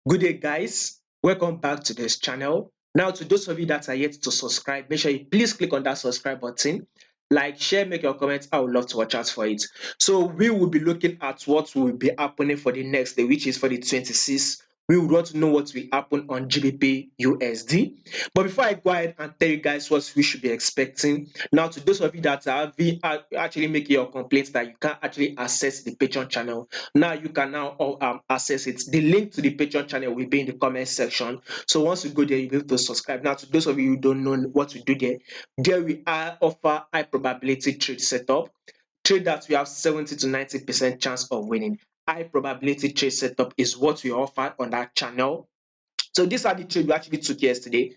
Good day, guys. Welcome back to this channel. Now, to those of you that are yet to subscribe, make sure you please click on that subscribe button. Like, share, make your comments. I would love to watch out for it. So, we will be looking at what will be happening for the next day, which is for the 26th. We would want to know what will happen on GBP USD. But before I go ahead and tell you guys what we should be expecting, now to those of you that are actually making your complaints that you can't actually access the Patreon channel, now you can now access it. The link to the Patreon channel will be in the comment section. So once you go there, you'll be able to subscribe. Now, to those of you who don't know what we do there we are offer high probability trade setup. Trade that we have 70 to 90% chance of winning. High probability trade setup is what we offer on that channel. So these are the trade we actually took yesterday.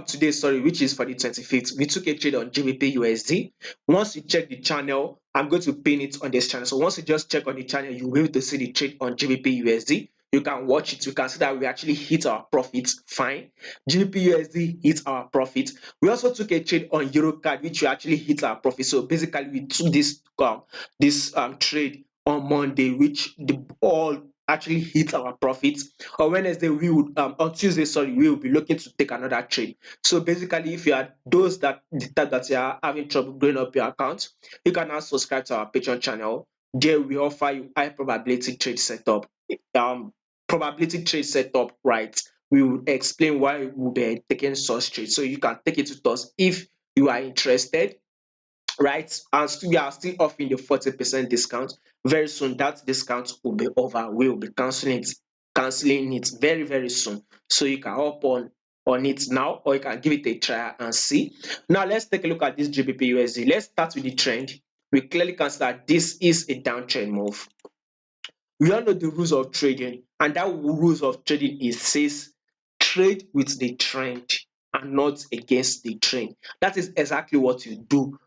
Today, sorry, which is for the 25th. We took a trade on GBP USD. Once you check the channel, I'm going to pin it on this channel. So once you just check on the channel, you'll be able to see the trade on GBP USD. You can watch it. You can see that we actually hit our profits fine. GBP USD hit our profit. We also took a trade on EuroCAD, which we actually hit our profit. So basically, we took this trade on Monday, which all actually hit our profits. On Wednesday, on Tuesday, sorry, we will be looking to take another trade. So basically, if you are those that the type that you are having trouble growing up your account, you can now subscribe to our Patreon channel. There we offer you high probability trade setup. Probability trade setup, right? We will explain why we'll be taking such trades. So you can take it with us if you are interested, right? And we are still offering the 40% discount. Very soon that discount will be over. We will be canceling it very, very soon. So you can hop on it now, or you can give it a try and see. Now let's take a look at this GBP USD. Let's start with the trend. We clearly can see that this is a downtrend move. We all know the rules of trading, and that rules of trading is says trade with the trend and not against the trend. That is exactly what you do.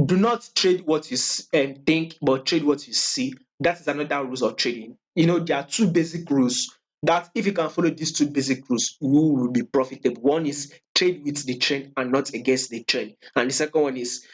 Do not trade what you think, but trade what you see. That is another rules of trading. There are two basic rules that if you can follow these two basic rules, you will be profitable. One is trade with the trend and not against the trend, and the second one is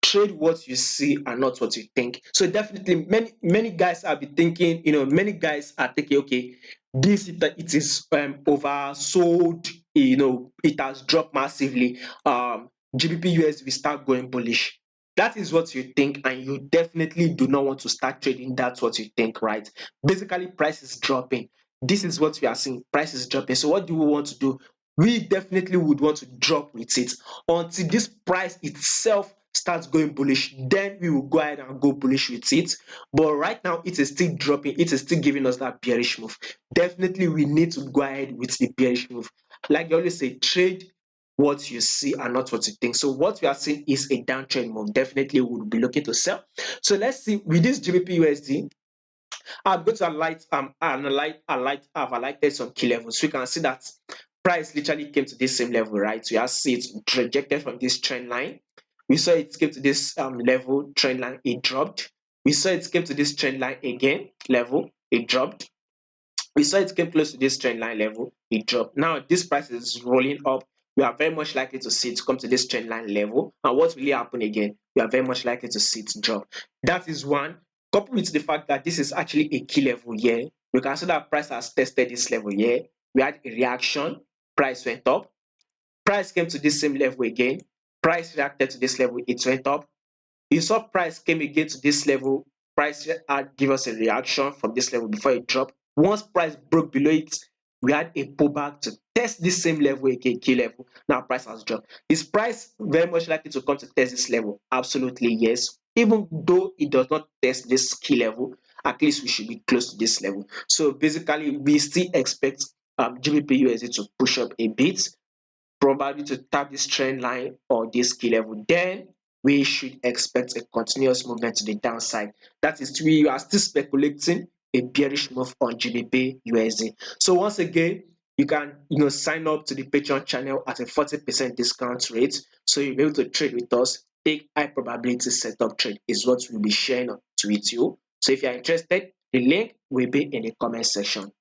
trade what you see and not what you think. So definitely, many guys have been thinking. Many guys are thinking, okay, it is oversold. It has dropped massively. GBP US will start going bullish. That is what you think, and you definitely do not want to start trading. That's what you think, right? Basically, price is dropping. This is what we are seeing. Price is dropping. So what do we want to do? We definitely would want to drop with it until this price itself starts going bullish. Then we will go ahead and go bullish with it. But right now, it is still dropping. It is still giving us that bearish move. Definitely, we need to go ahead with the bearish move. Like you always say, trade what you see and not what you think. So what we are seeing is a downtrend move. Definitely, we will be looking to sell. So let's see with this GBP USD. I'm going to I've highlighted some key levels. We can see that price literally came to this same level, right? We have seen it rejected from this trend line. We saw it came to this level trend line, it dropped. We saw it came to this trend line again, level, it dropped. We saw it came close to this trend line level, it dropped. Now this price is rolling up. We are very much likely to see it come to this trend line level. And what will happen again? We are very much likely to see it drop. That is one. Coupled with the fact that this is actually a key level here, we can see that price has tested this level here. We had a reaction, price went up. Price came to this same level again. Price reacted to this level, it went up. You saw price came again to this level. Price had give us a reaction from this level before it dropped. Once price broke below it, we had a pullback to test this same level again, key level. Now price has dropped. Is price very much likely to come to test this level? Absolutely yes. Even though it does not test this key level, at least we should be close to this level. So basically, we still expect GBP USD to push up a bit, probably to tap this trend line or this key level. Then we should expect a continuous movement to the downside. That is, we are still speculating a bearish move on GBP USD. So once again, you can sign up to the Patreon channel at a 40% discount rate, so you'll be able to trade with us. Take high probability setup trade is what we'll be sharing with you. So if you're interested, the link will be in the comment section.